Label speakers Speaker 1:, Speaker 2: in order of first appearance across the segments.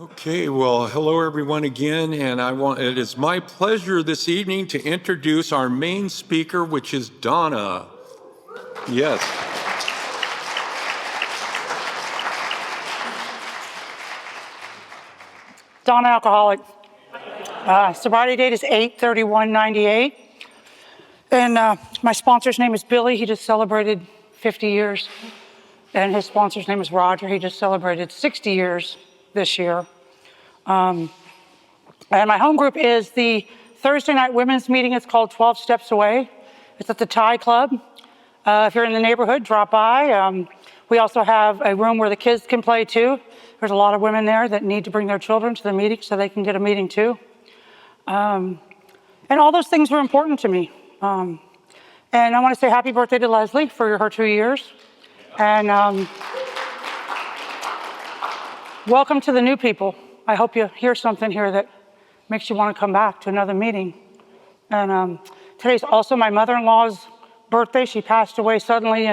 Speaker 1: Okay, well, hello everyone again, and it is my pleasure this evening to introduce our main speaker, which is Donna. Yes.
Speaker 2: Donna, alcoholic. Sobriety date is 8/31/98. And my sponsor's name is Billy. He just celebrated 50 years. And his sponsor's name is Roger. He just celebrated 60 years this year. And my home group is the Thursday night women's meeting. It's called 12 Steps Away. It's at the Thai Club. If you're in the neighborhood, drop by. We also have a room where the kids can play too. There's a lot of women there that need to bring their children to the meeting so they can get a meeting too. And all those things were important to me. And I want to say happy birthday to Leslie for her 2 years. And welcome to the new people. I hope you hear something here that makes you want to come back to another meeting. And today's also my mother-in-law's birthday. She passed away suddenly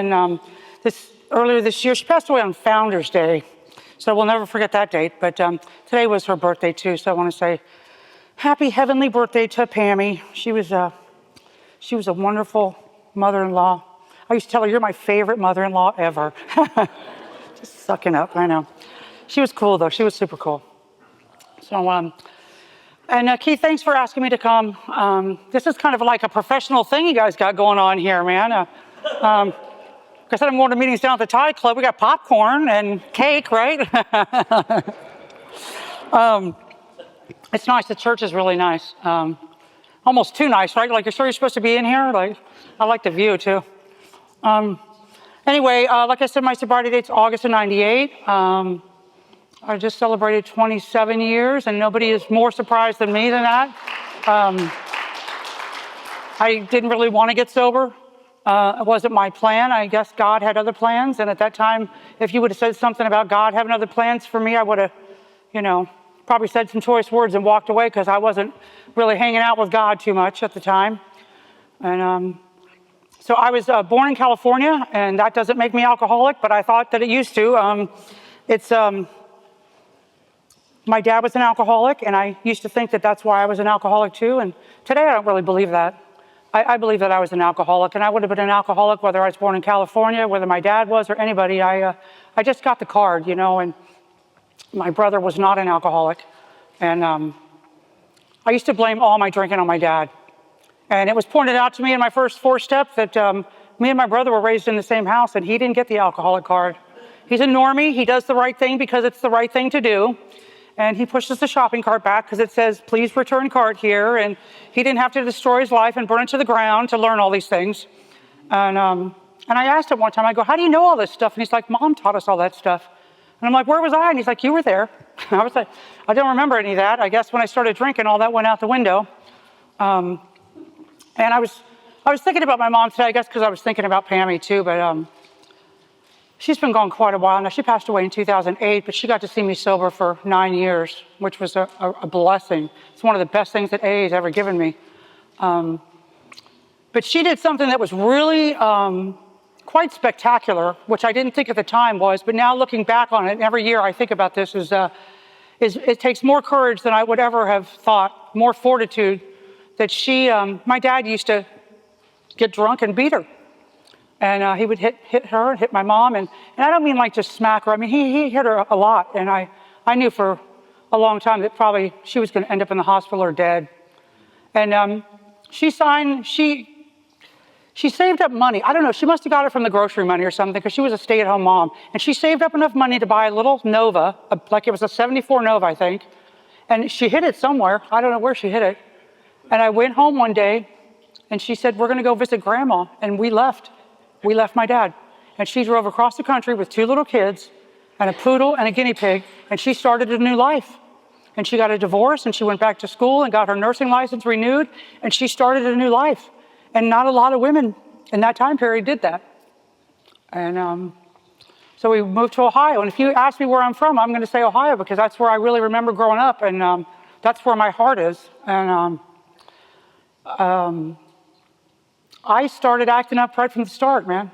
Speaker 2: earlier this year. She passed away on Founder's Day. So we'll never forget that date. But today was her birthday too. So I want to say happy heavenly birthday to Pammy. She was a wonderful mother-in-law. I used to tell her, you're my favorite mother-in-law ever. Just sucking up, I know. She was cool though, she was super cool. So, Keith, thanks for asking me to come. This is kind of like a professional thing you guys got going on here, man. Like I said, I'm going to meetings down at the Thai Club. We got popcorn and cake, right? It's nice, the church is really nice. Almost too nice, right? Like, you're sure you're supposed to be in here? Like, I like the view too. Anyway, like I said, my sobriety date's August of '98. I just celebrated 27 years, and nobody is more surprised than me than that. I didn't really want to get sober. It wasn't my plan. I guess God had other plans, and at that time, if you would have said something about God having other plans for me, I would have, probably said some choice words and walked away because I wasn't really hanging out with God too much at the time. And so I was born in California, and that doesn't make me alcoholic, but I thought that it used to. My dad was an alcoholic, and I used to think that that's why I was an alcoholic too. And today I don't really believe that. I believe that I was an alcoholic, and I would have been an alcoholic whether I was born in California, whether my dad was, or anybody. I just got the card, and my brother was not an alcoholic. And I used to blame all my drinking on my dad. And it was pointed out to me in my first 4-step that me and my brother were raised in the same house, and he didn't get the alcoholic card. He's a normie. He does the right thing because it's the right thing to do. And he pushes the shopping cart back because it says, please return cart here. And he didn't have to destroy his life and burn it to the ground to learn all these things. And I asked him one time, I go, how do you know all this stuff? And he's like, Mom taught us all that stuff. And I'm like, where was I? And he's like, you were there. I was like, I don't remember any of that. I guess when I started drinking, all that went out the window. And I was thinking about my mom today, I guess because I was thinking about Pammy too, but she's been gone quite a while now. She passed away in 2008, but she got to see me sober for 9 years, which was a blessing. It's one of the best things that AA has ever given me. But she did something that was really quite spectacular, which I didn't think at the time was, but now looking back on it, and every year I think about this, is it takes more courage than I would ever have thought, more fortitude, that my dad used to get drunk and beat her. And he would hit her and hit my mom. And I don't mean like just smack her. I mean, he hit her a lot. And I knew for a long time that probably she was going to end up in the hospital or dead. And she saved up money. I don't know. She must have got it from the grocery money or something because she was a stay-at-home mom. And she saved up enough money to buy a little Nova, like it was a 74 Nova, I think. And she hid it somewhere. I don't know where she hid it. And I went home one day, and she said, we're going to go visit Grandma. And we left. We left my dad. And she drove across the country with 2 little kids and a poodle and a guinea pig, and she started a new life. And she got a divorce, and she went back to school and got her nursing license renewed, and she started a new life. And not a lot of women in that time period did that. And so we moved to Ohio. And if you ask me where I'm from, I'm going to say Ohio because that's where I really remember growing up, and that's where my heart is. And I started acting up right from the start, man.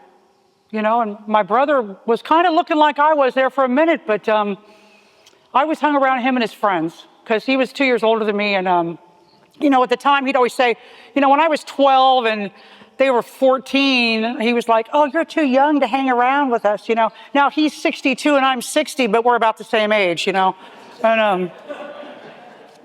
Speaker 2: And my brother was kind of looking like I was there for a minute, but I always hung around him and his friends because he was 2 years older than me. And, you know, at the time he'd always say, you know, when I was 12 and they were 14, he was like, oh, you're too young to hang around with us, you know. Now he's 62 and I'm 60, but we're about the same age, you know. And,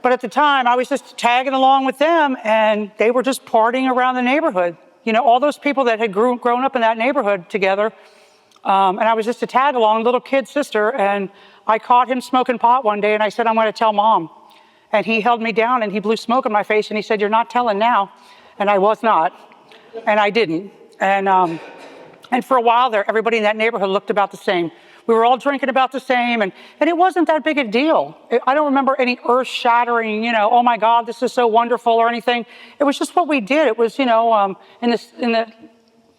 Speaker 2: but at the time I was just tagging along with them, and they were just partying around the neighborhood. You know, all those people that had grown up in that neighborhood together. And I was just a tag along, little kid sister, and I caught him smoking pot one day, and I said, I'm going to tell Mom. And he held me down, and he blew smoke in my face, and he said, you're not telling now. And I was not, and I didn't. And for a while there, everybody in that neighborhood looked about the same. We were all drinking about the same, and it wasn't that big a deal. I don't remember any earth-shattering, you know, oh my God, this is so wonderful or anything. It was just what we did. It was, you know, in the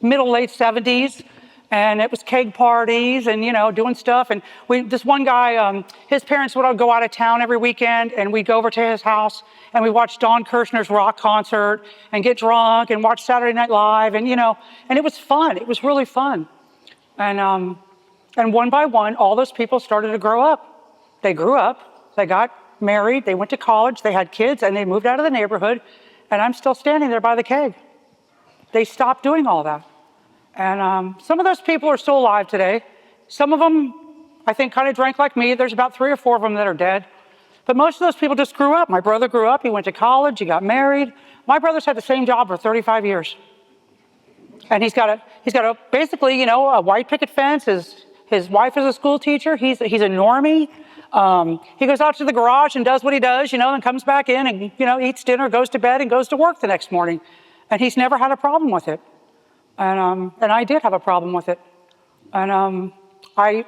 Speaker 2: middle, late 70s. And it was keg parties and, you know, doing stuff. And this one guy, his parents would go out of town every weekend, and we'd go over to his house and we watched Don Kirshner's rock concert and get drunk and watch Saturday Night Live. And, you know, and it was fun. It was really fun. And one by one, all those people started to grow up. They grew up, they got married, they went to college, they had kids, and they moved out of the neighborhood. And I'm still standing there by the keg. They stopped doing all that. And some of those people are still alive today. Some of them, I think, kind of drank like me. There's about 3 or 4 of them that are dead. But most of those people just grew up. My brother grew up. He went to college. He got married. My brother's had the same job for 35 years. And he's got a basically, you know, a white picket fence. His wife is a school teacher. He's a normie. He goes out to the garage and does what he does, you know, and comes back in and, you know, eats dinner, goes to bed, and goes to work the next morning. And he's never had a problem with it. And I did have a problem with it. And I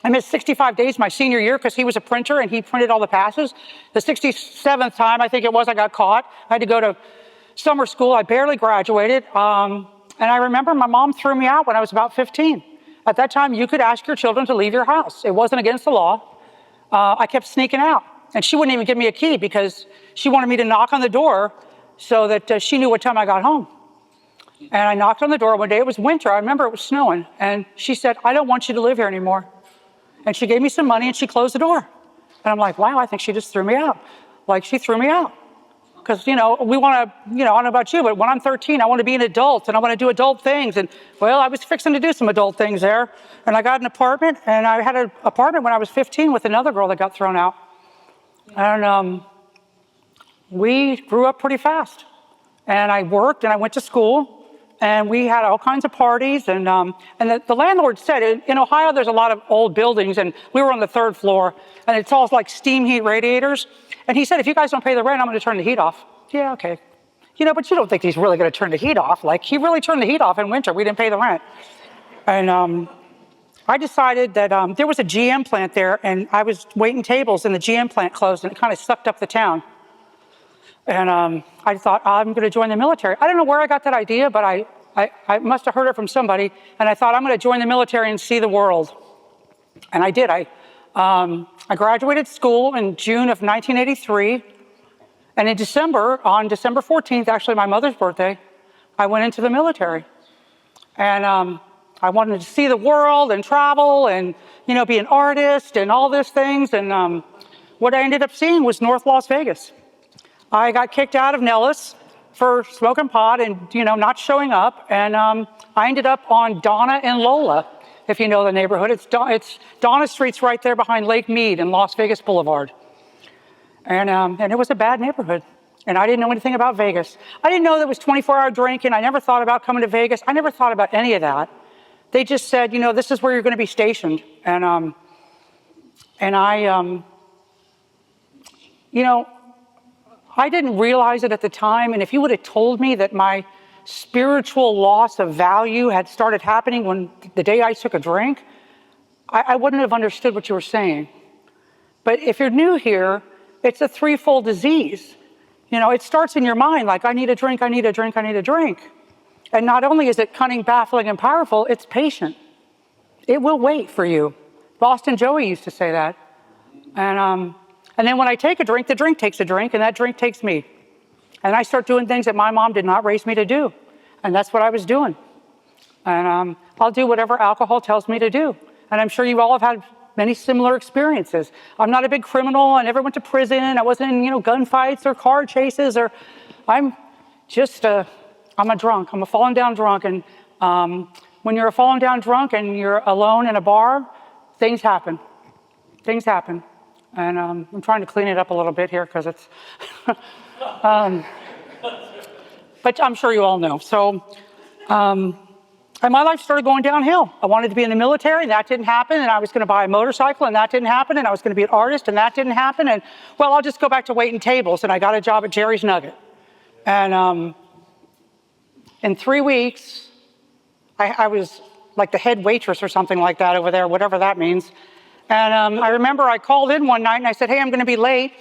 Speaker 2: missed 65 days my senior year because he was a printer and he printed all the passes. The 67th time, I think it was, I got caught. I had to go to summer school. I barely graduated. And I remember my mom threw me out when I was about 15. At that time, you could ask your children to leave your house. It wasn't against the law. I kept sneaking out. And she wouldn't even give me a key because she wanted me to knock on the door so that she knew what time I got home. And I knocked on the door one day. It was winter. I remember it was snowing. And she said, I don't want you to live here anymore. And she gave me some money and she closed the door. And I'm like, wow, I think she just threw me out. Like, she threw me out. Because, you know, we want to, you know, I don't know about you, but when I'm 13, I want to be an adult and I want to do adult things. And, well, I was fixing to do some adult things there. And I got an apartment, and I had an apartment when I was 15 with another girl that got thrown out. And we grew up pretty fast. And I worked and I went to school. And we had all kinds of parties, and the landlord said, in Ohio, there's a lot of old buildings, and we were on the 3rd floor, and it's all like steam heat radiators. And he said, if you guys don't pay the rent, I'm going to turn the heat off. Yeah, okay. You know, but you don't think he's really going to turn the heat off. Like, he really turned the heat off in winter. We didn't pay the rent. And I decided that there was a GM plant there, and I was waiting tables, and the GM plant closed, and it kind of sucked up the town. And I thought, I'm going to join the military. I don't know where I got that idea, but I must have heard it from somebody. And I thought, I'm going to join the military and see the world. And I did. I graduated school in June of 1983. And in December, on December 14th, actually my mother's birthday, I went into the military. And I wanted to see the world and travel and, you know, be an artist and all these things. And what I ended up seeing was North Las Vegas. I got kicked out of Nellis for smoking pot and, you know, not showing up. And I ended up on Donna and Lola, if you know the neighborhood. It's Donna Street's right there behind Lake Mead and Las Vegas Boulevard. And it was a bad neighborhood. And I didn't know anything about Vegas. I didn't know there was 24-hour drinking. I never thought about coming to Vegas. I never thought about any of that. They just said, you know, this is where you're going to be stationed. And I, you know, I didn't realize it at the time, and if you would have told me that my spiritual loss of value had started happening when the day I took a drink, I wouldn't have understood what you were saying. But if you're new here, it's a threefold disease. You know, it starts in your mind like, I need a drink, I need a drink, I need a drink. And not only is it cunning, baffling, and powerful, it's patient. It will wait for you. Boston Joey used to say that. And then when I take a drink, the drink takes a drink, and that drink takes me. And I start doing things that my mom did not raise me to do. And that's what I was doing. And I'll do whatever alcohol tells me to do. And I'm sure you all have had many similar experiences. I'm not a big criminal. I never went to prison. I wasn't in, gunfights or car chases, or I'm just I'm a drunk. I'm a fallen down drunk. And when you're a fallen down drunk and you're alone in a bar, things happen. Things happen. And I'm trying to clean it up a little bit here because it's, but I'm sure you all know. So, and my life started going downhill. I wanted to be in the military, and that didn't happen. And I was going to buy a motorcycle, and that didn't happen. And I was going to be an artist, and that didn't happen. And well, I'll just go back to waiting tables. And I got a job at Jerry's Nugget. And in 3 weeks, I was like the head waitress or something like that over there, whatever that means. And I remember I called in one night and I said, hey, I'm going to be late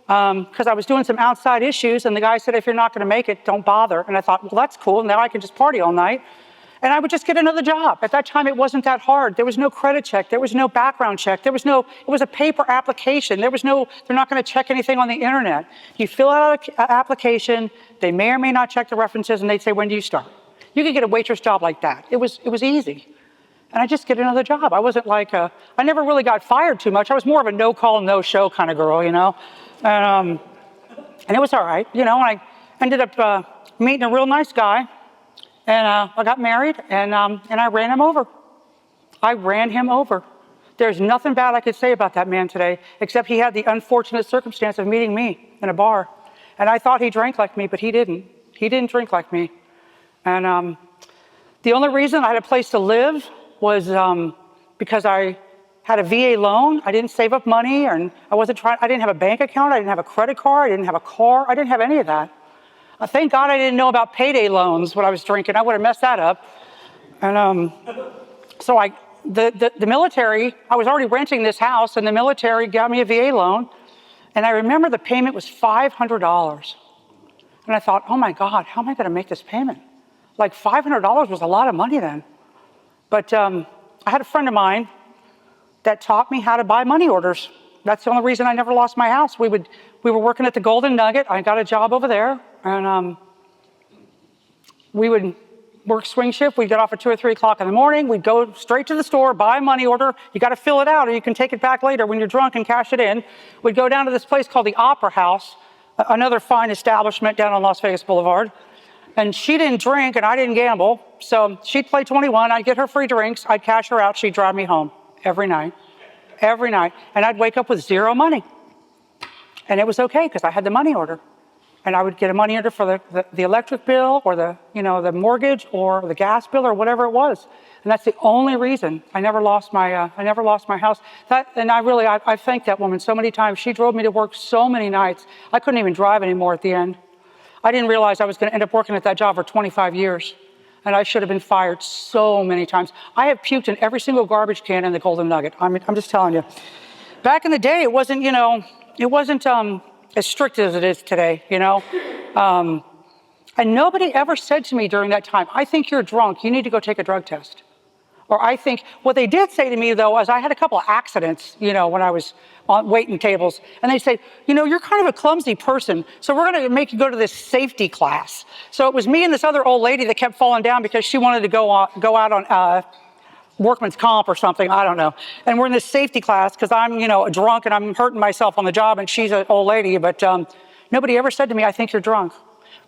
Speaker 2: because I was doing some outside issues. And the guy said, if you're not going to make it, don't bother. And I thought, well, that's cool. Now I can just party all night. And I would just get another job. At that time, it wasn't that hard. There was no credit check. There was no background check. It was a paper application. They're not going to check anything on the internet. You fill out an application. They may or may not check the references, and they'd say, when do you start? You could get a waitress job like that. It was easy. And I just get another job. I wasn't like I never really got fired too much. I was more of a no call, no show kind of girl, And it was all right, And I ended up meeting a real nice guy. And I got married, and I ran him over. I ran him over. There's nothing bad I could say about that man today, except he had the unfortunate circumstance of meeting me in a bar. And I thought he drank like me, but he didn't. He didn't drink like me. And the only reason I had a place to live was because I had a VA loan. I didn't save up money, and I didn't have a bank account. I didn't have a credit card. I didn't have a car. I didn't have any of that. Thank God I didn't know about payday loans when I was drinking. I would have messed that up. And so the military, I was already renting this house, and the military got me a VA loan. And I remember the payment was $500. And I thought, oh my God, how am I going to make this payment? Like $500 was a lot of money then. But I had a friend of mine that taught me how to buy money orders. That's the only reason I never lost my house. We were working at the Golden Nugget. I got a job over there, and we would work swing shift. We'd get off at 2 or 3 o'clock in the morning. We'd go straight to the store, buy a money order. You got to fill it out, or you can take it back later when you're drunk and cash it in. We'd go down to this place called the Opera House, another fine establishment down on Las Vegas Boulevard. And she didn't drink, and I didn't gamble. So she'd play 21. I'd get her free drinks. I'd cash her out. She'd drive me home every night. Every night. And I'd wake up with zero money. And it was okay because I had the money order. And I would get a money order for the electric bill or the mortgage or the gas bill or whatever it was. And that's the only reason I never lost my house. I thank that woman so many times. She drove me to work so many nights. I couldn't even drive anymore at the end. I didn't realize I was going to end up working at that job for 25 years. And I should have been fired so many times. I have puked in every single garbage can in the Golden Nugget. I'm just telling you. Back in the day, it wasn't as strict as it is today, And nobody ever said to me during that time, I think you're drunk. You need to go take a drug test. Or what they did say to me, though, is I had a couple of accidents, when I was on waiting tables. And they say, you're kind of a clumsy person, so we're going to make you go to this safety class. So it was me and this other old lady that kept falling down because she wanted to go out on workman's comp or something, I don't know. And we're in this safety class because I'm, drunk and I'm hurting myself on the job, and she's an old lady. But nobody ever said to me, I think you're drunk.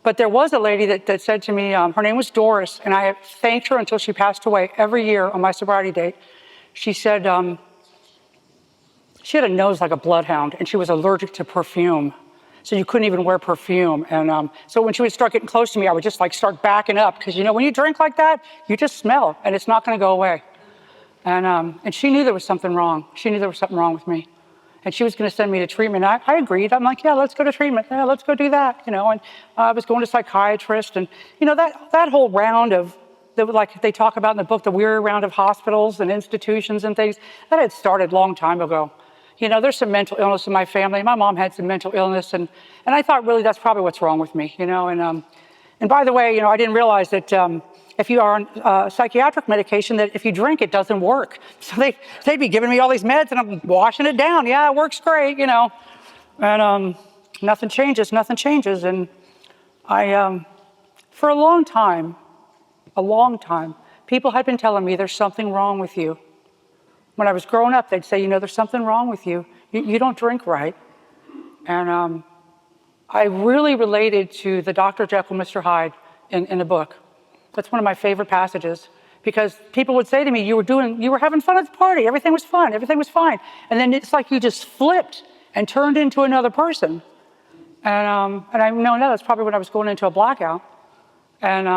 Speaker 2: But there was a lady that said to me, her name was Doris, and I have thanked her until she passed away every year on my sobriety date. She said she had a nose like a bloodhound, and she was allergic to perfume. So you couldn't even wear perfume. And so when she would start getting close to me, I would just start backing up. Because, when you drink like that, you just smell, and it's not going to go away. And she knew there was something wrong. She knew there was something wrong with me. And she was going to send me to treatment. I agreed. I'm like, yeah, let's go to treatment. Yeah, let's go do that. And I was going to psychiatrist. And, that whole round of, like they talk about in the book, the weary round of hospitals and institutions and things, that had started a long time ago. There's some mental illness in my family. My mom had some mental illness. And I thought, really, that's probably what's wrong with me, And by the way, I didn't realize that if you are on psychiatric medication, that if you drink, it doesn't work. So they'd be giving me all these meds, and I'm washing it down. Yeah, it works great, And nothing changes. And I, for a long time, people had been telling me there's something wrong with you. When I was growing up, they'd say, there's something wrong with you. You don't drink right. And I really related to the Dr. Jekyll, Mr. Hyde in the book. That's one of my favorite passages, because people would say to me, you were having fun at the party. Everything was fun. Everything was fine. And then it's like you just flipped and turned into another person. And I know now that's probably when I was going into a blackout. And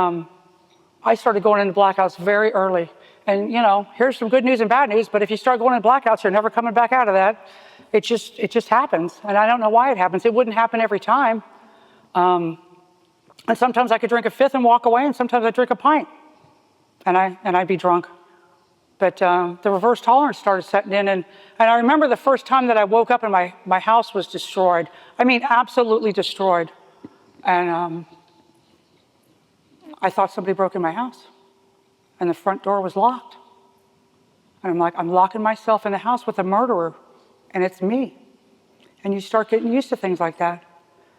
Speaker 2: I started going into blackouts very early. And, here's some good news and bad news, but if you start going into blackouts, you're never coming back out of that. It just happens. And I don't know why it happens. It wouldn't happen every time. And sometimes I could drink a fifth and walk away, and sometimes I'd drink a pint and I'd be drunk. But the reverse tolerance started setting in. And I remember the first time that I woke up and my house was destroyed. I mean, absolutely destroyed. And I thought somebody broke in my house, and the front door was locked. And I'm like, I'm locking myself in the house with a murderer, and it's me. And you start getting used to things like that.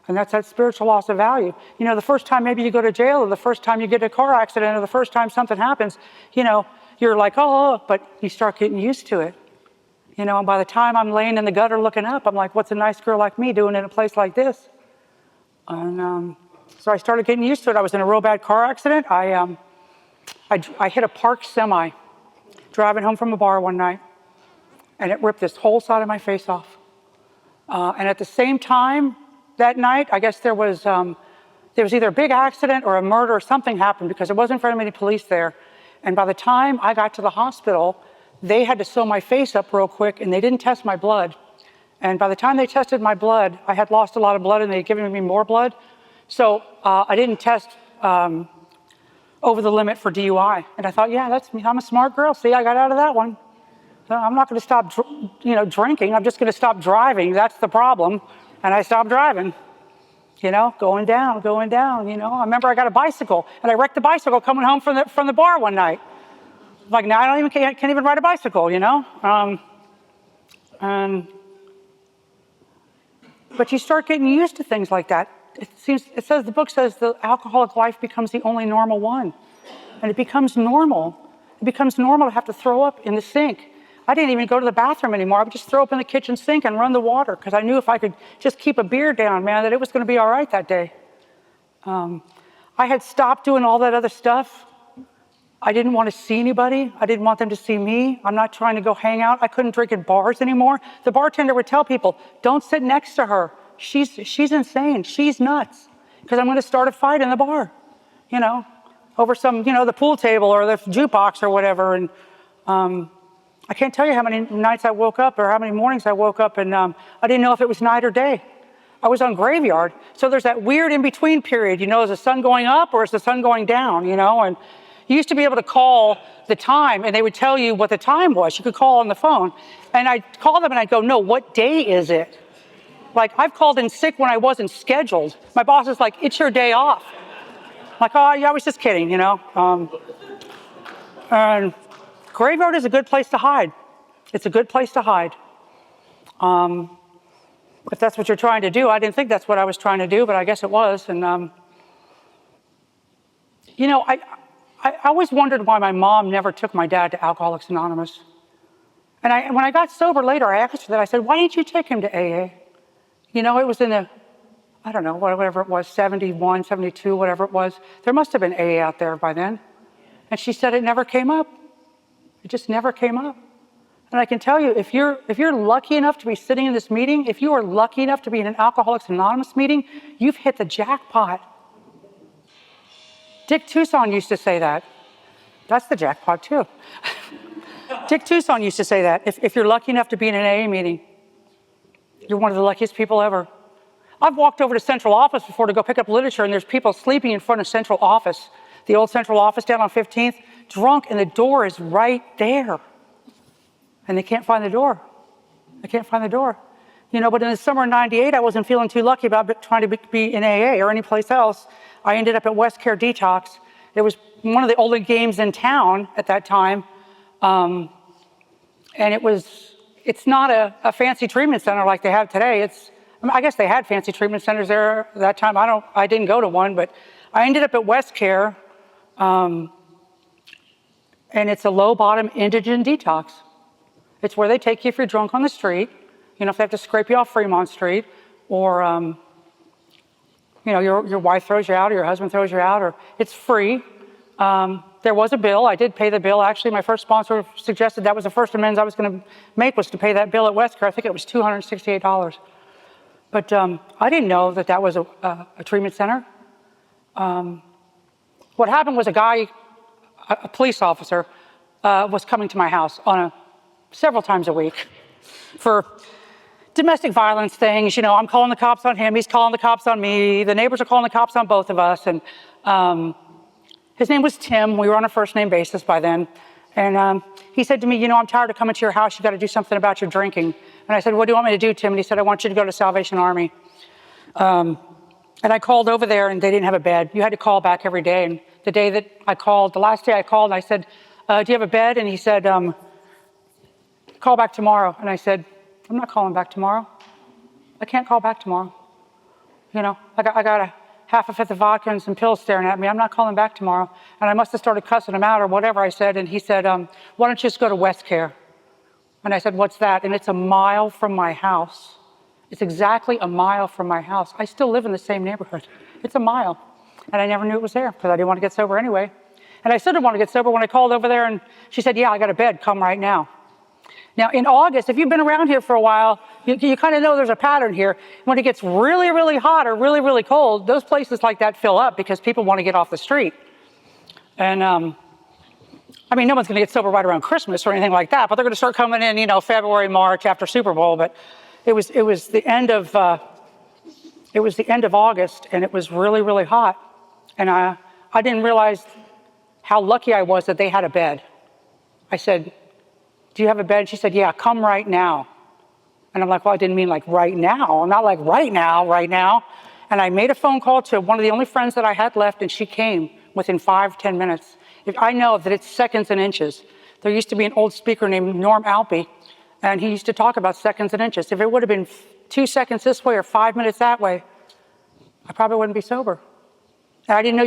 Speaker 2: And that's that spiritual loss of value. The first time maybe you go to jail, or the first time you get in a car accident, or the first time something happens, you're like, oh, but you start getting used to it. And by the time I'm laying in the gutter looking up, I'm like, what's a nice girl like me doing in a place like this? And so I started getting used to it. I was in a real bad car accident. I hit a parked semi driving home from a bar one night, and it ripped this whole side of my face off. And at the same time that night, I guess there was either a big accident or a murder or something happened, because there wasn't very many police there. And by the time I got to the hospital, they had to sew my face up real quick, and they didn't test my blood. And by the time they tested my blood, I had lost a lot of blood, and they'd given me more blood. So I didn't test over the limit for DUI. And I thought, yeah, that's me. I'm a smart girl. See, I got out of that one. So I'm not going to stop drinking. I'm just going to stop driving. That's the problem. And I stopped driving, going down. I remember I got a bicycle, and I wrecked the bicycle coming home from the bar one night. Like, now I can't even ride a bicycle, But you start getting used to things like that. The book says the alcoholic life becomes the only normal one. And it becomes normal. It becomes normal to have to throw up in the sink. I didn't even go to the bathroom anymore. I would just throw up in the kitchen sink and run the water, because I knew if I could just keep a beer down, man, that it was going to be all right that day. I had stopped doing all that other stuff. I didn't want to see anybody. I didn't want them to see me. I'm not trying to go hang out. I couldn't drink at bars anymore. The bartender would tell people, don't sit next to her. She's insane. She's nuts. Because I'm going to start a fight in the bar, over some, the pool table or the jukebox or whatever. And I can't tell you how many nights I woke up, or how many mornings I woke up, and I didn't know if it was night or day. I was on graveyard. So there's that weird in-between period, is the sun going up or is the sun going down, and you used to be able to call the time, and they would tell you what the time was. You could call on the phone. And I'd call them, and I'd go, no, what day is it? Like, I've called in sick when I wasn't scheduled. My boss is like, it's your day off. I'm like, oh, yeah, I was just kidding, And graveyard is a good place to hide. It's a good place to hide. If that's what you're trying to do. I didn't think that's what I was trying to do, but I guess it was. And, I always wondered why my mom never took my dad to Alcoholics Anonymous. And when I got sober later, I asked her that. I said, why didn't you take him to AA? It was in the, I don't know, whatever it was, 71, 72, whatever it was. There must have been AA out there by then. And she said it never came up. It just never came up. And I can tell you, if you're lucky enough to be sitting in this meeting, if you are lucky enough to be in an Alcoholics Anonymous meeting, you've hit the jackpot. Dick Tucson used to say that. That's the jackpot too. Dick Tucson used to say that. If you're lucky enough to be in an AA meeting, you're one of the luckiest people ever. I've walked over to central office before to go pick up literature, and there's people sleeping in front of central office, the old central office down on 15th, drunk, and the door is right there. And they can't find the door. They can't find the door. But in the summer of 98, I wasn't feeling too lucky about trying to be in AA or any place else. I ended up at West Care Detox. It was one of the only games in town at that time. And it's not a fancy treatment center like they have today. I guess they had fancy treatment centers there at that time. I didn't go to one, but I ended up at West Care. And it's a low bottom indigent detox. It's where they take you if you're drunk on the street, if they have to scrape you off Fremont Street, or, your wife throws you out, or your husband throws you out, or it's free. There was a bill. I did pay the bill. Actually, my first sponsor suggested that was the first amends I was going to make, was to pay that bill at Westcare. I think it was $268. But I didn't know that that was a treatment center. What happened was a police officer, was coming to my house several times a week for domestic violence things. I'm calling the cops on him. He's calling the cops on me. The neighbors are calling the cops on both of us. And his name was Tim. We were on a first name basis by then. And he said to me, I'm tired of coming to your house. You got to do something about your drinking. And I said, what do you want me to do, Tim? And he said, I want you to go to Salvation Army. And I called over there, and they didn't have a bed. You had to call back every day. And the day that I called, the last day I called, and I said, do you have a bed? And he said, call back tomorrow. And I said, I'm not calling back tomorrow. I can't call back tomorrow. I got a half a fifth of vodka and some pills staring at me. I'm not calling back tomorrow. And I must have started cussing him out or whatever I said. And he said, why don't you just go to Westcare? And I said, what's that? And it's a mile from my house. It's exactly a mile from my house. I still live in the same neighborhood. It's a mile. And I never knew it was there because I didn't want to get sober anyway. And I still didn't want to get sober when I called over there, and she said, yeah, I got a bed. Come right now. Now, in August, if you've been around here for a while, you kind of know there's a pattern here. When it gets really, really hot or really, really cold, those places like that fill up because people want to get off the street. And, no one's going to get sober right around Christmas or anything like that, but they're going to start coming in, February, March, after Super Bowl. But it was the end of August, and it was really, really hot. And I didn't realize how lucky I was that they had a bed. I said, do you have a bed? She said, yeah, come right now. And I'm like, well, I didn't mean like right now. I'm not like right now. And I made a phone call to one of the only friends that I had left, and she came within 5-10 minutes. If I know that it's seconds and inches. There used to be an old speaker named Norm Alpe, and he used to talk about seconds and inches. If it would have been 2 seconds this way or 5 minutes that way, I probably wouldn't be sober. And I didn't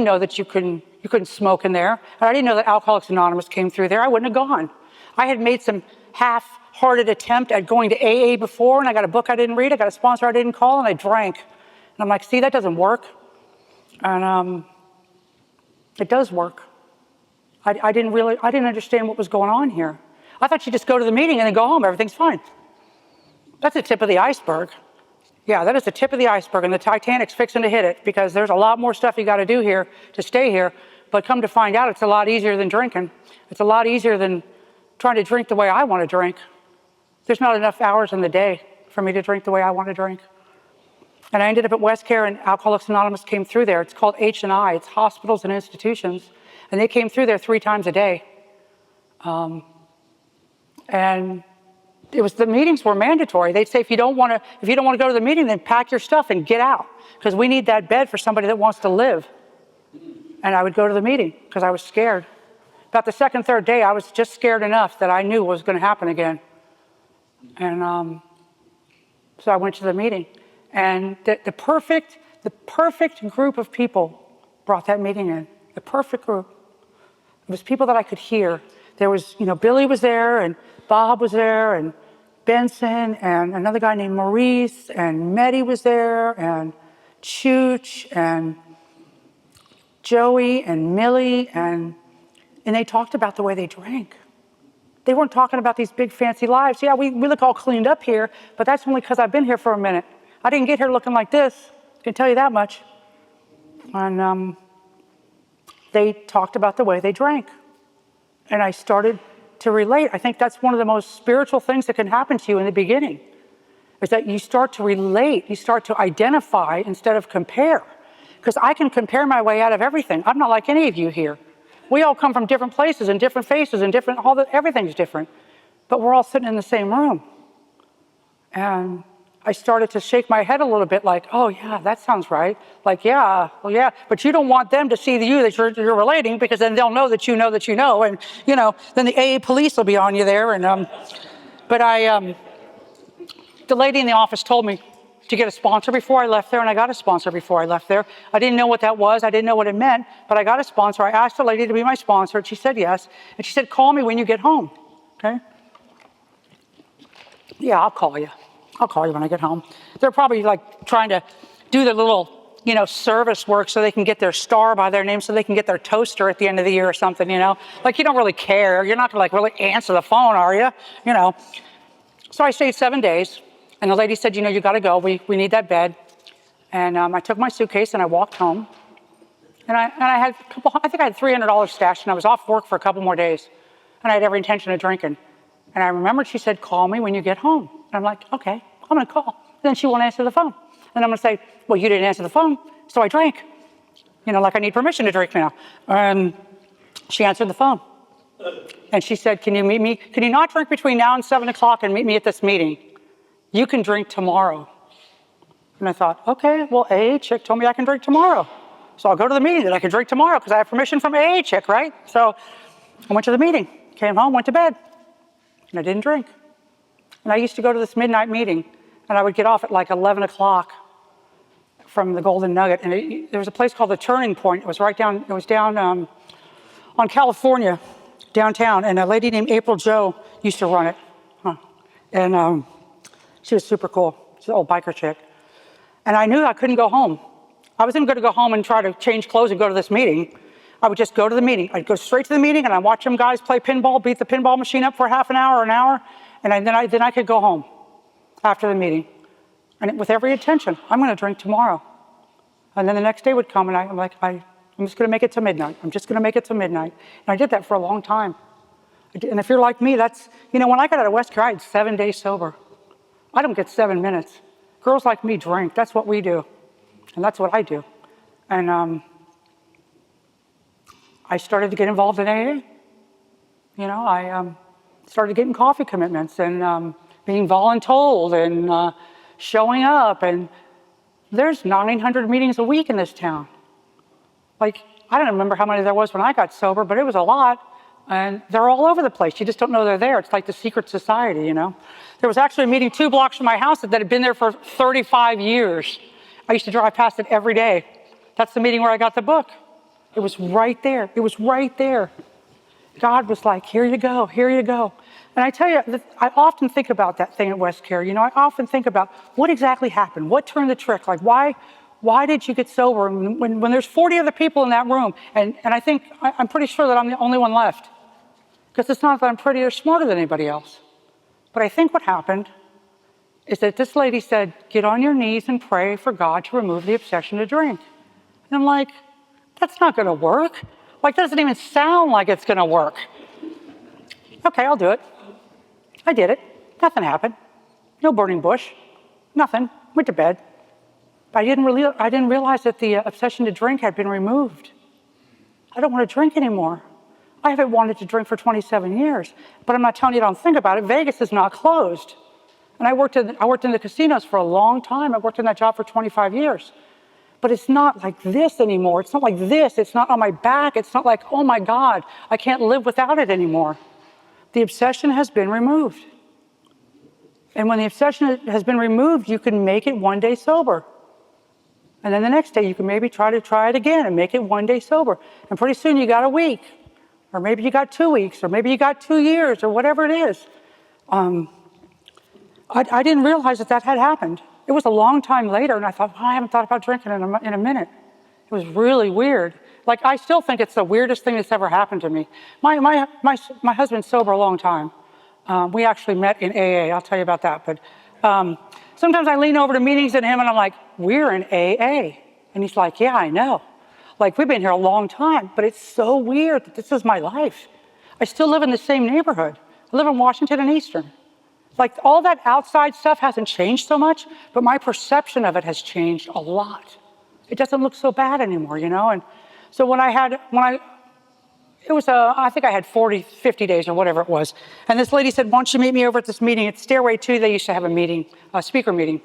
Speaker 2: know that you couldn't smoke in there. And I didn't know that Alcoholics Anonymous came through there. I wouldn't have gone. I had made some half-hearted attempt at going to AA before, and I got a book I didn't read, I got a sponsor I didn't call, and I drank. And I'm like, see, that doesn't work. And it does work. I didn't understand what was going on here. I thought you just go to the meeting and then go home, everything's fine. That's the tip of the iceberg. Yeah, that is the tip of the iceberg, and the Titanic's fixing to hit it, because there's a lot more stuff you got to do here to stay here. But come to find out, it's a lot easier than drinking. It's a lot easier than trying to drink the way I want to drink. There's not enough hours in the day for me to drink the way I want to drink. And I ended up at Westcare, and Alcoholics Anonymous came through there. It's called H&I. It's hospitals and institutions. And they came through there 3 times a day. And the meetings were mandatory. They'd say, if you don't want to go to the meeting, then pack your stuff and get out, because we need that bed for somebody that wants to live. And I would go to the meeting because I was scared. About the second, third day, I was just scared enough that I knew what was going to happen again. And so I went to the meeting. And the perfect group of people brought that meeting in. The perfect group. It was people that I could hear. There was, Billy was there, and Bob was there, and Benson, and another guy named Maurice, and Mehdi was there, and Chooch, and Joey, and Millie, and they talked about the way they drank. They weren't talking about these big fancy lives. Yeah, we look all cleaned up here, but that's only because I've been here for a minute. I didn't get here looking like this, I can tell you that much. And they talked about the way they drank. And I started to relate. I think that's one of the most spiritual things that can happen to you in the beginning, is that you start to relate, you start to identify instead of compare. Because I can compare my way out of everything. I'm not like any of you here. We all come from different places and different faces and everything's different. But we're all sitting in the same room. And I started to shake my head a little bit like, oh yeah, that sounds right. Like, yeah, well, yeah. But you don't want them to see you that you're relating, because then they'll know that you know that you know. And, then the AA police will be on you there. And, but the lady in the office told me to get a sponsor before I left there, and I got a sponsor before I left there. I didn't know what that was. I didn't know what it meant, but I got a sponsor. I asked the lady to be my sponsor, and she said yes. And she said, call me when you get home, okay? Yeah, I'll call you. I'll call you when I get home. They're probably like trying to do their little, service work so they can get their star by their name so they can get their toaster at the end of the year or something, Like you don't really care. You're not gonna like really answer the phone, are you? So I stayed 7 days and the lady said, you gotta go. We need that bed. And I took my suitcase and I walked home. And I had I think I had $300 stashed and I was off work for a couple more days. And I had every intention of drinking. And I remembered she said, call me when you get home. And I'm like, okay, I'm gonna call. And then she won't answer the phone. And I'm gonna say, well, you didn't answer the phone, so I drank. Like I need permission to drink now. And she answered the phone. And she said, can you meet me? Can you not drink between now and 7 o'clock and meet me at this meeting? You can drink tomorrow. And I thought, okay, well, AA chick told me I can drink tomorrow. So I'll go to the meeting that I can drink tomorrow because I have permission from AA chick, right? So I went to the meeting, came home, went to bed, and I didn't drink. And I used to go to this midnight meeting, and I would get off at like 11 o'clock from the Golden Nugget. And there was a place called the Turning Point. It was down on California, downtown. And a lady named April Joe used to run it. And she was super cool. She's an old biker chick. And I knew I couldn't go home. I wasn't going to go home and try to change clothes and go to this meeting. I would just go to the meeting. I'd go straight to the meeting and I'd watch them guys play pinball, beat the pinball machine up for half an hour or an hour, and then I could go home after the meeting. And with every intention, I'm going to drink tomorrow. And then the next day would come and I'm like, I'm just going to make it to midnight. I'm just going to make it to midnight. And I did that for a long time. And if you're like me, that's, when I got out of West Care, I had 7 days sober. I don't get 7 minutes. Girls like me drink. That's what we do. And that's what I do. And I started to get involved in AA. I started getting coffee commitments and being voluntold and showing up. And there's 900 meetings a week in this town. Like, I don't remember how many there was when I got sober, but it was a lot. And they're all over the place. You just don't know they're there. It's like the secret society, There was actually a meeting 2 blocks from my house that had been there for 35 years. I used to drive past it every day. That's the meeting where I got the book. It was right there. It was right there. God was like, here you go, here you go. And I tell you, I often think about that thing at West Care. I often think about what exactly happened. What turned the trick? Like, why did you get sober when there's 40 other people in that room? And I'm pretty sure that I'm the only one left. Because it's not that I'm prettier or smarter than anybody else. But I think what happened is that this lady said, get on your knees and pray for God to remove the obsession to drink. And I'm like, that's not going to work. Like, that doesn't even sound like it's going to work. Okay, I'll do it. I did it. Nothing happened. No burning bush. Nothing. Went to bed. But I didn't realize that the obsession to drink had been removed. I don't want to drink anymore. I haven't wanted to drink for 27 years. But I'm not telling you don't think about it. Vegas is not closed. And I worked in the casinos for a long time. I worked in that job for 25 years. But it's not like this anymore. It's not like this. It's not on my back. It's not like, oh my God, I can't live without it anymore. The obsession has been removed. And when the obsession has been removed, you can make it 1 day sober. And then the next day, you can maybe try it again and make it 1 day sober. And pretty soon you got a week, or maybe you got 2 weeks, or maybe you got 2 years, or whatever it is. I didn't realize that had happened. It was a long time later, and I thought, I haven't thought about drinking in a minute. It was really weird. Like, I still think it's the weirdest thing that's ever happened to me. My husband's sober a long time. We actually met in AA. I'll tell you about that. But sometimes I lean over to meetings at him, and I'm like, we're in AA. And he's like, yeah, I know. Like, we've been here a long time, but it's so weird that this is my life. I still live in the same neighborhood. I live in Washington and Eastern. Like, all that outside stuff hasn't changed so much, but my perception of it has changed a lot. It doesn't look so bad anymore, And so I think I had 40, 50 days or whatever it was. And this lady said, why don't you meet me over at this meeting? At Stairway 2, they used to have a speaker meeting.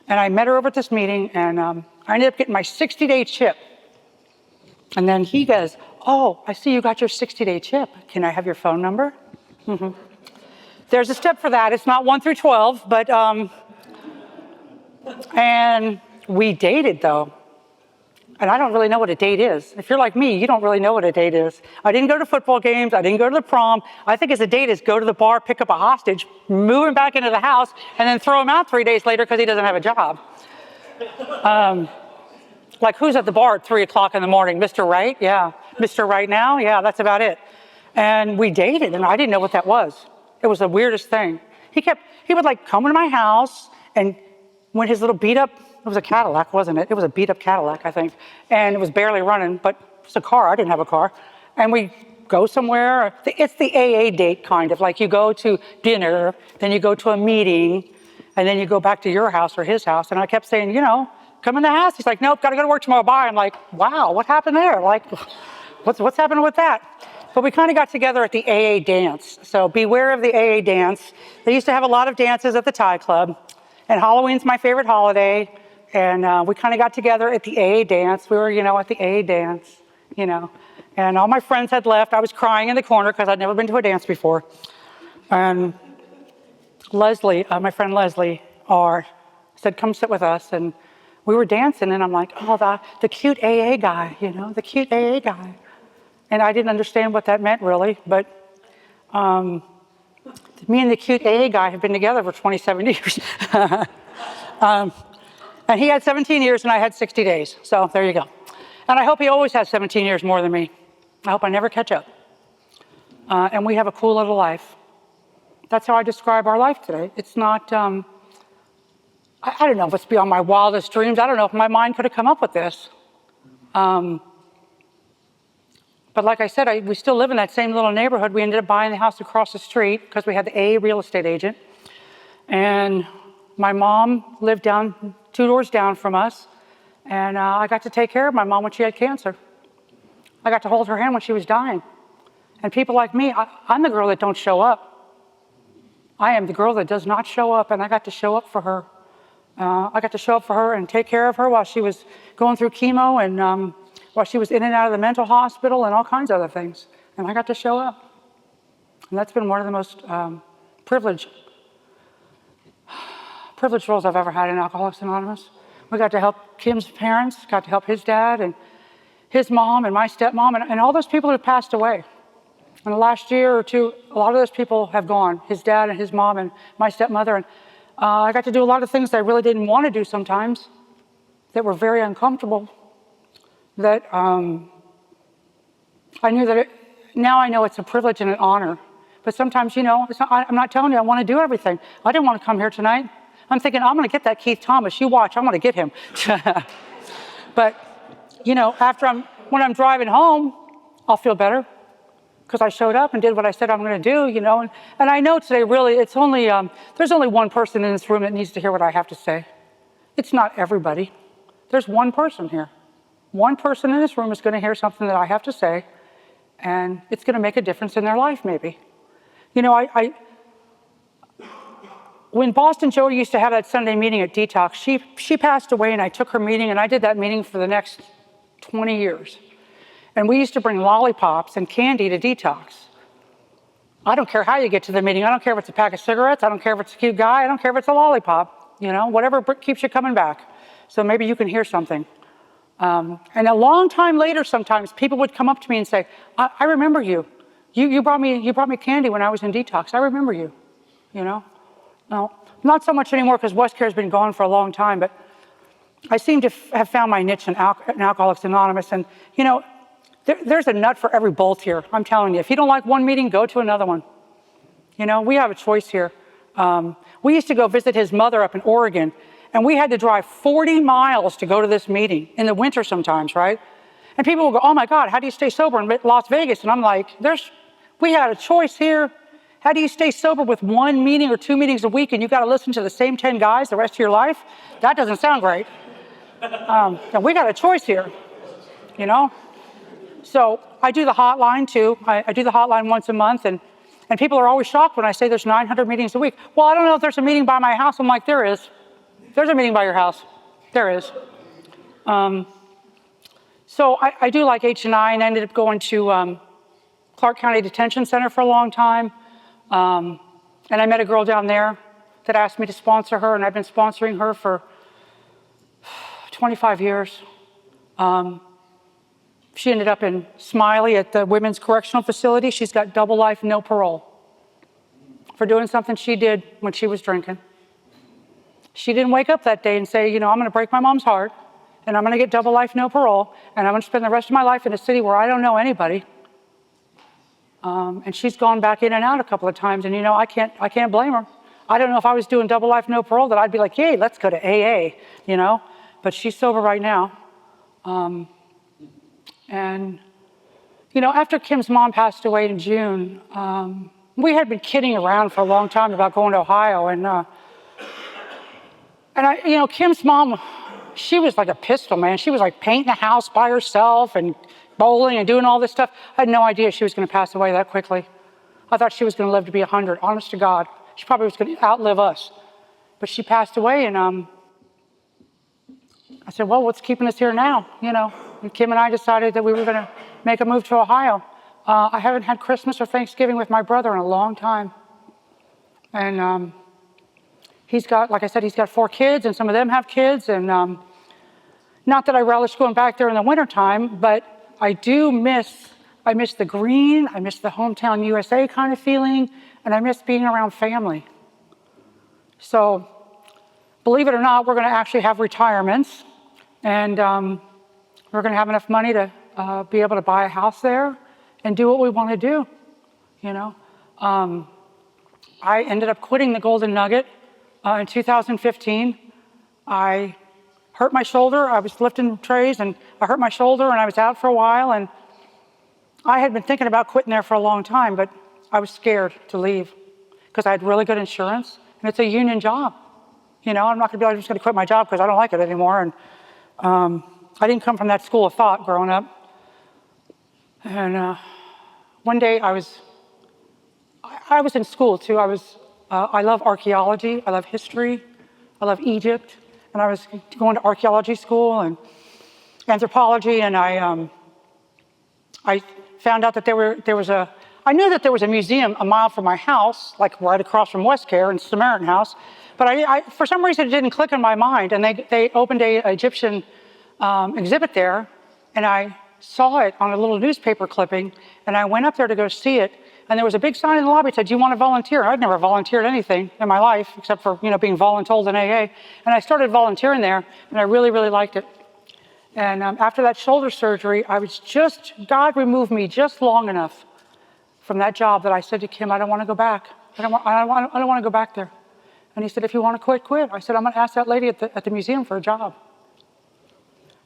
Speaker 2: And I met her over at this meeting, and I ended up getting my 60-day chip. And then he goes, oh, I see you got your 60-day chip. Can I have your phone number? Mm-hmm. There's a step for that. It's not 1 through 12, but, and we dated though. And I don't really know what a date is. If you're like me, you don't really know what a date is. I didn't go to football games. I didn't go to the prom. I think as a date is go to the bar, pick up a hostage, move him back into the house, and then throw him out 3 days later because he doesn't have a job. Like who's at the bar at 3 o'clock in the morning? Mr. Right? Yeah. Mr. Right now? Yeah, that's about it. And we dated, and I didn't know what that was. It was the weirdest thing. He would like come into my house, and when his little beat up, it was a Cadillac, wasn't it? It was a beat up Cadillac, I think. And it was barely running, but it's a car. I didn't have a car. And we go somewhere. It's the AA date kind of, like you go to dinner, then you go to a meeting, and then you go back to your house or his house. And I kept saying, come in the house. He's like, nope, got to go to work tomorrow. Bye. I'm like, wow, what happened there? Like, what's happening with that? But we kind of got together at the AA dance. So beware of the AA dance. They used to have a lot of dances at the Thai Club. And Halloween's my favorite holiday. And we kind of got together at the AA dance. We were, at the AA dance, And all my friends had left. I was crying in the corner because I'd never been to a dance before. And Leslie, my friend Leslie, said, come sit with us. And we were dancing, and I'm like, oh, the cute AA guy, the cute AA guy. And I didn't understand what that meant, really. But me and the cute AA guy have been together for 27 years. And he had 17 years, and I had 60 days. So there you go. And I hope he always has 17 years more than me. I hope I never catch up. And we have a cool little life. That's how I describe our life today. It's not, I don't know if it's beyond my wildest dreams. I don't know if my mind could have come up with this. But like I said, we still live in that same little neighborhood. We ended up buying the house across the street because we had the AA real estate agent. And my mom lived 2 doors down from us. And I got to take care of my mom when she had cancer. I got to hold her hand when she was dying. And people like me, I'm the girl that don't show up. I am the girl that does not show up, and I got to show up for her. I got to show up for her and take care of her while she was going through chemo and while she was in and out of the mental hospital and all kinds of other things. And I got to show up. And that's been one of the most privileged roles I've ever had in Alcoholics Anonymous. We got to help Kim's parents, got to help his dad and his mom and my stepmom and all those people who have passed away. In the last year or two, a lot of those people have gone, his dad and his mom and my stepmother. And I got to do a lot of things that I really didn't want to do sometimes that were very uncomfortable. That I knew that now I know it's a privilege and an honor. But sometimes, I'm not telling you I want to do everything. I didn't want to come here tonight. I'm thinking, I'm going to get that Keith Thomas. You watch, I'm going to get him. But, when I'm driving home, I'll feel better because I showed up and did what I said I'm going to do, And I know today, really, it's only, there's only one person in this room that needs to hear what I have to say. It's not everybody. There's one person here. One person in this room is going to hear something that I have to say, and it's going to make a difference in their life, maybe. When Boston Jody used to have that Sunday meeting at Detox, she passed away, and I took her meeting, and I did that meeting for the next 20 years. And we used to bring lollipops and candy to Detox. I don't care how you get to the meeting. I don't care if it's a pack of cigarettes. I don't care if it's a cute guy. I don't care if it's a lollipop. Whatever keeps you coming back. So maybe you can hear something. And a long time later, sometimes people would come up to me and say, I remember you. You brought me candy when I was in Detox. I remember you. No, not so much anymore because WestCare has been gone for a long time, but I seem to have found my niche in Alcoholics Anonymous. And, there's a nut for every bolt here. I'm telling you, if you don't like one meeting, go to another one. We have a choice here. We used to go visit his mother up in Oregon, and we had to drive 40 miles to go to this meeting in the winter sometimes, right? And people will go, oh my God, how do you stay sober in Las Vegas? And I'm like, we had a choice here. How do you stay sober with 1 meeting or 2 meetings a week and you got to listen to the same 10 guys the rest of your life? That doesn't sound great. And we got a choice here, So I do the hotline too. I do the hotline once a month, and people are always shocked when I say there's 900 meetings a week. Well, I don't know if there's a meeting by my house. I'm like, there is. There's a meeting by your house. There is. So I do like H&I, and I ended up going to Clark County Detention Center for a long time. And I met a girl down there that asked me to sponsor her, and I've been sponsoring her for 25 years. She ended up in Smiley at the Women's Correctional Facility. She's got double life, no parole for doing something she did when she was drinking. She didn't wake up that day and say, I'm going to break my mom's heart, and I'm going to get double life, no parole, and I'm going to spend the rest of my life in a city where I don't know anybody. And she's gone back in and out a couple of times, and I can't blame her. I don't know if I was doing double life, no parole, that I'd be like, yay, let's go to AA, But she's sober right now. And after Kim's mom passed away in June, we had been kidding around for a long time about going to Ohio, and Kim's mom, she was like a pistol, man. She was like painting the house by herself and bowling and doing all this stuff. I had no idea she was going to pass away that quickly. I thought she was going to live to be 100, honest to God. She probably was going to outlive us. But she passed away, and I said, well, what's keeping us here now? And Kim and I decided that we were going to make a move to Ohio. I haven't had Christmas or Thanksgiving with my brother in a long time. And he's got, like I said, he's got 4 kids, and some of them have kids. And not that I relish going back there in the wintertime, but I miss the green, I miss the hometown USA kind of feeling, and I miss being around family. So, believe it or not, we're going to actually have retirements, and we're going to have enough money to be able to buy a house there and do what we want to do, I ended up quitting the Golden Nugget in 2015. I hurt my shoulder. I was lifting trays, and I hurt my shoulder, and I was out for a while, and I had been thinking about quitting there for a long time, but I was scared to leave because I had really good insurance, and it's a union job. I'm not going to be like, I'm just going to quit my job because I don't like it anymore. And I didn't come from that school of thought growing up. And one day I was in school too. I love archaeology. I love history. I love Egypt. And I was going to archaeology school and anthropology, and I found out that I knew that there was a museum a mile from my house, like right across from West Care in Samaritan House, but I for some reason it didn't click in my mind, and they opened an Egyptian exhibit there, and I saw it on a little newspaper clipping, and I went up there to go see it, and there was a big sign in the lobby that said, do you want to volunteer? I'd never volunteered anything in my life except for, being voluntold in AA, and I started volunteering there, and I really, really liked it. And after that shoulder surgery, God removed me just long enough from that job that I said to Kim, I don't want to go back. I don't want to go back there. And he said, if you want to quit, quit. I said, I'm going to ask that lady at the museum for a job.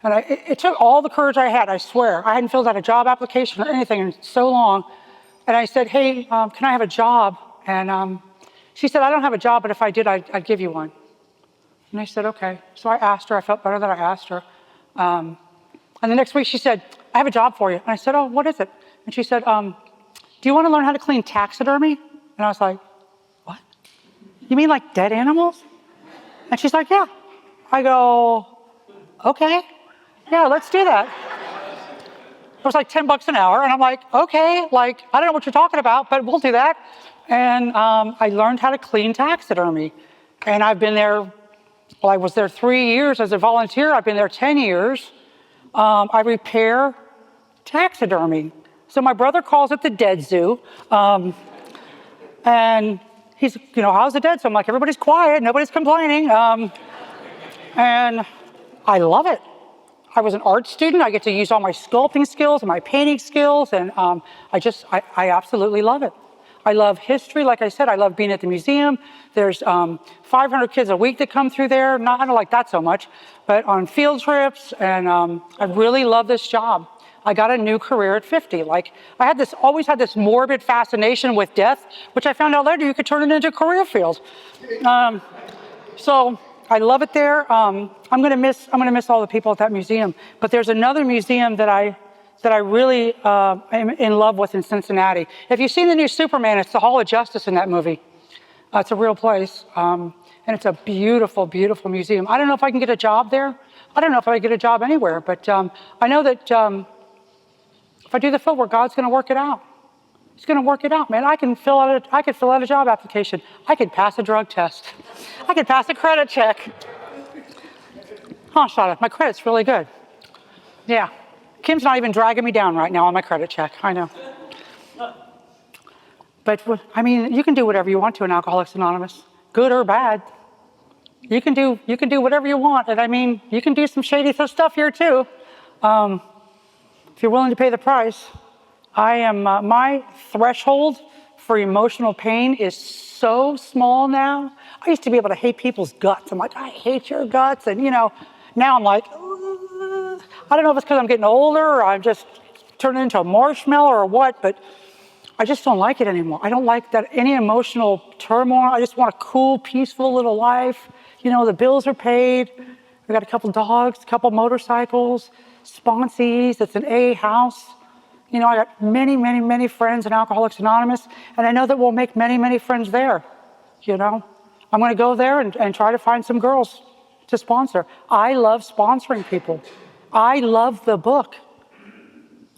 Speaker 2: And it took all the courage I had, I swear. I hadn't filled out a job application or anything in so long. And I said, hey, can I have a job? And she said, I don't have a job, but if I did, I'd give you one. And I said, okay. So I asked her. I felt better that I asked her. And the next week she said, I have a job for you. And I said, oh, what is it? And she said, do you want to learn how to clean taxidermy? And I was like, what? You mean like dead animals? And she's like, yeah. I go, okay. Yeah, let's do that. It was like $10 an hour. And I'm like, okay, I don't know what you're talking about, but we'll do that. And I learned how to clean taxidermy. And I've been there, I was there 3 years as a volunteer. I've been there 10 years. I repair taxidermy. So my brother calls it the dead zoo. And he's, how's the dead? So I'm like, everybody's quiet. Nobody's complaining. And I love it. I was an art student. I get to use all my sculpting skills and my painting skills. And I absolutely love it. I love history. Like I said, I love being at the museum. There's 500 kids a week that come through there. I don't like that so much, but on field trips. And I really love this job. I got a new career at 50. I always had this morbid fascination with death, which I found out later you could turn it into a career field. So I love it there. I'm gonna miss all the people at that museum. But there's another museum that I really am in love with in Cincinnati. If you've seen the new Superman, it's the Hall of Justice in that movie. It's a real place, and it's a beautiful, beautiful museum. I don't know if I can get a job there. I don't know if I get a job anywhere, but I know that if I do the footwork, God's going to work it out. He's going to work it out, man. I could fill out a job application. I could pass a drug test. I could pass a credit check. Oh, shut up. My credit's really good. Yeah. Kim's not even dragging me down right now on my credit check. I know. But, I mean, you can do whatever you want to in Alcoholics Anonymous, good or bad. You can do whatever you want. And I mean, you can do some shady stuff here too. If you're willing to pay the price. My threshold for emotional pain is so small now. I used to be able to hate people's guts. I'm like, I hate your guts. And now I'm like, I don't know if it's because I'm getting older or I'm just turning into a marshmallow or what, but I just don't like it anymore. I don't like that any emotional turmoil. I just want a cool, peaceful little life. The bills are paid. I got a couple dogs, a couple motorcycles, sponsees. It's an AA house. I got many, many, many friends in Alcoholics Anonymous, and I know that we'll make many, many friends there. I'm going to go there and try to find some girls to sponsor. I love sponsoring people. I love the book.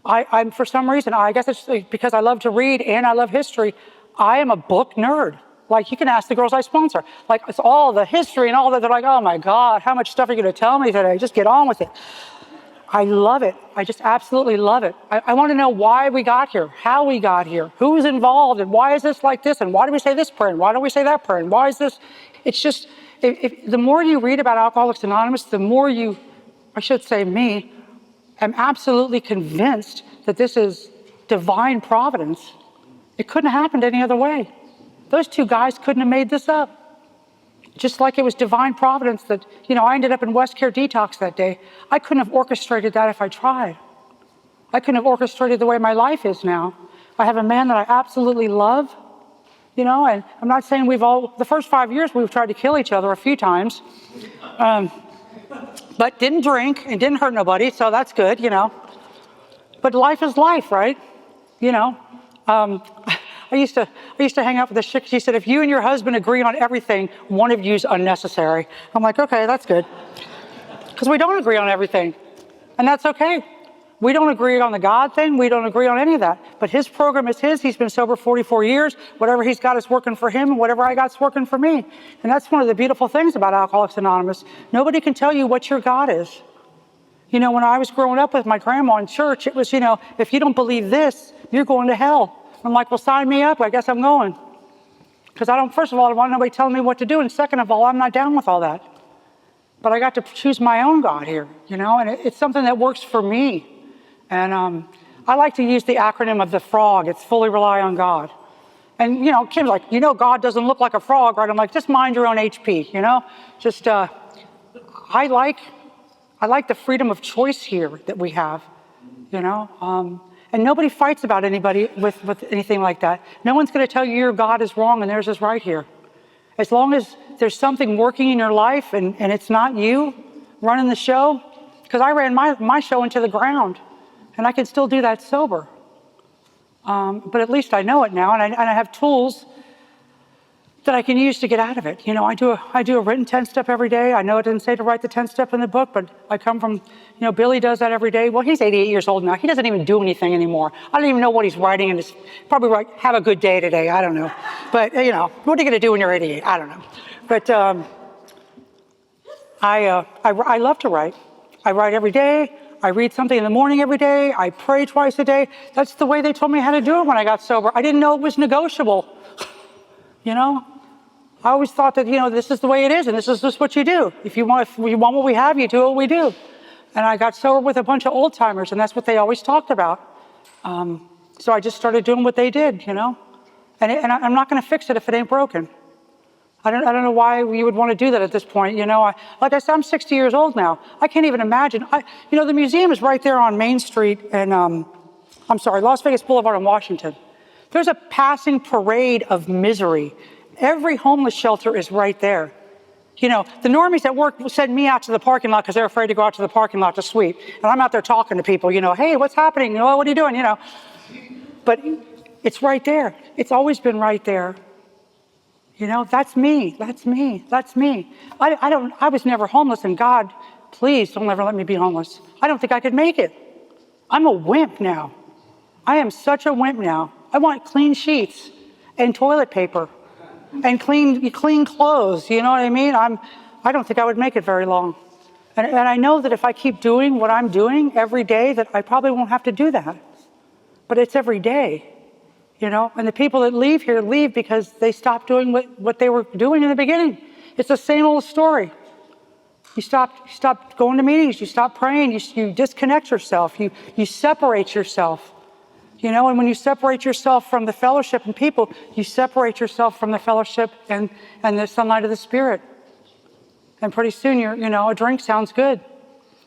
Speaker 2: I'm for some reason, I guess it's because I love to read and I love history, I am a book nerd. Like, you can ask the girls I sponsor. Like, it's all the history and all that. They're like, oh my God, how much stuff are you going to tell me today? Just get on with it. I love it. I just absolutely love it. I want to know why we got here, how we got here, who's involved, and why is this like this, and why do we say this prayer, and why don't we say that prayer, and why is this? It's just, the more you read about Alcoholics Anonymous, the more me, I'm absolutely convinced that this is divine providence. It couldn't have happened any other way. Those two guys couldn't have made this up. Just like it was divine providence that, I ended up in West Care Detox that day. I couldn't have orchestrated that if I tried. I couldn't have orchestrated the way my life is now. I have a man that I absolutely love, and I'm not saying the first 5 years we've tried to kill each other a few times. But didn't drink and didn't hurt nobody, so that's good, But life is life, right? I used to hang out with this chick. She said, if you and your husband agree on everything, one of you's unnecessary. I'm like, okay, that's good. Because we don't agree on everything, and that's okay. We don't agree on the God thing. We don't agree on any of that. But his program is his. He's been sober 44 years. Whatever he's got is working for him, and whatever I got's working for me. And that's one of the beautiful things about Alcoholics Anonymous. Nobody can tell you what your God is. When I was growing up with my grandma in church, it was, if you don't believe this, you're going to hell. I'm like, well, sign me up. I guess I'm going. Because first of all, I don't want nobody telling me what to do. And second of all, I'm not down with all that. But I got to choose my own God here, and it's something that works for me. And I like to use the acronym of the FROG. It's fully rely on God. And, Kim's like, God doesn't look like a frog, right? I'm like, just mind your own HP, Just, I like the freedom of choice here that we have, And nobody fights about anybody with anything like that. No one's going to tell you your God is wrong and theirs is right here. As long as there's something working in your life and it's not you running the show, because I ran my show into the ground. And I can still do that sober. But at least I know it now, and I have tools that I can use to get out of it. I do a written 10-step every day. I know it didn't say to write the 10-step in the book, but I come from, Billy does that every day. Well, he's 88 years old now. He doesn't even do anything anymore. I don't even know what he's writing, and it's probably like, have a good day today. I don't know. But, what are you going to do when you're 88? I don't know. But I love to write. I write every day. I read something in the morning every day. I pray twice a day. That's the way they told me how to do it when I got sober. I didn't know it was negotiable. I always thought that, this is the way it is, and this is just what you do. If you want what we have, you do what we do. And I got sober with a bunch of old timers, and that's what they always talked about. So I just started doing what they did, And I'm not going to fix it if it ain't broken. I don't know why you would want to do that at this point. Like I said, I'm 60 years old now. I can't even imagine. The museum is right there on Main Street and, Las Vegas Boulevard in Washington. There's a passing parade of misery. Every homeless shelter is right there. The normies at work send me out to the parking lot because they're afraid to go out to the parking lot to sweep. And I'm out there talking to people, hey, what's happening? What are you doing? But it's right there. It's always been right there. That's me. That's me. That's me. I was never homeless, and God, please don't ever let me be homeless. I don't think I could make it. I'm a wimp now. I am such a wimp now. I want clean sheets and toilet paper and clean clothes. You know what I mean? I don't think I would make it very long. And I know that if I keep doing what I'm doing every day, that I probably won't have to do that. But it's every day, you know? And the people that leave here leave because they stopped doing what they were doing in the beginning. It's the same old story. You stop going to meetings, you stop praying, you disconnect yourself, you separate yourself. You know, and when you separate yourself from the fellowship and people, you separate yourself from the fellowship and the sunlight of the Spirit. And pretty soon, a drink sounds good.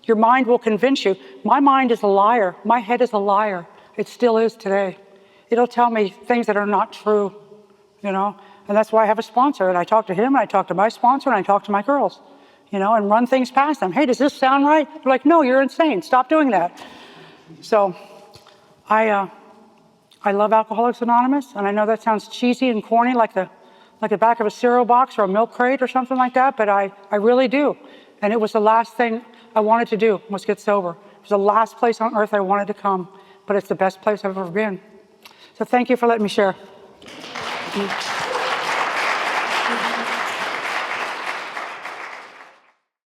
Speaker 2: Your mind will convince you. My mind is a liar. My head is a liar. It still is today. It'll tell me things that are not true, And that's why I have a sponsor. And I talk to him, and I talk to my sponsor, and I talk to my girls, and run things past them. Hey, does this sound right? They're like, no, you're insane. Stop doing that. So I love Alcoholics Anonymous, and I know that sounds cheesy and corny, like the back of a cereal box or a milk crate or something like that, but I really do. And it was the last thing I wanted to do, was get sober. It was the last place on earth I wanted to come, but it's the best place I've ever been. So thank you for letting me share.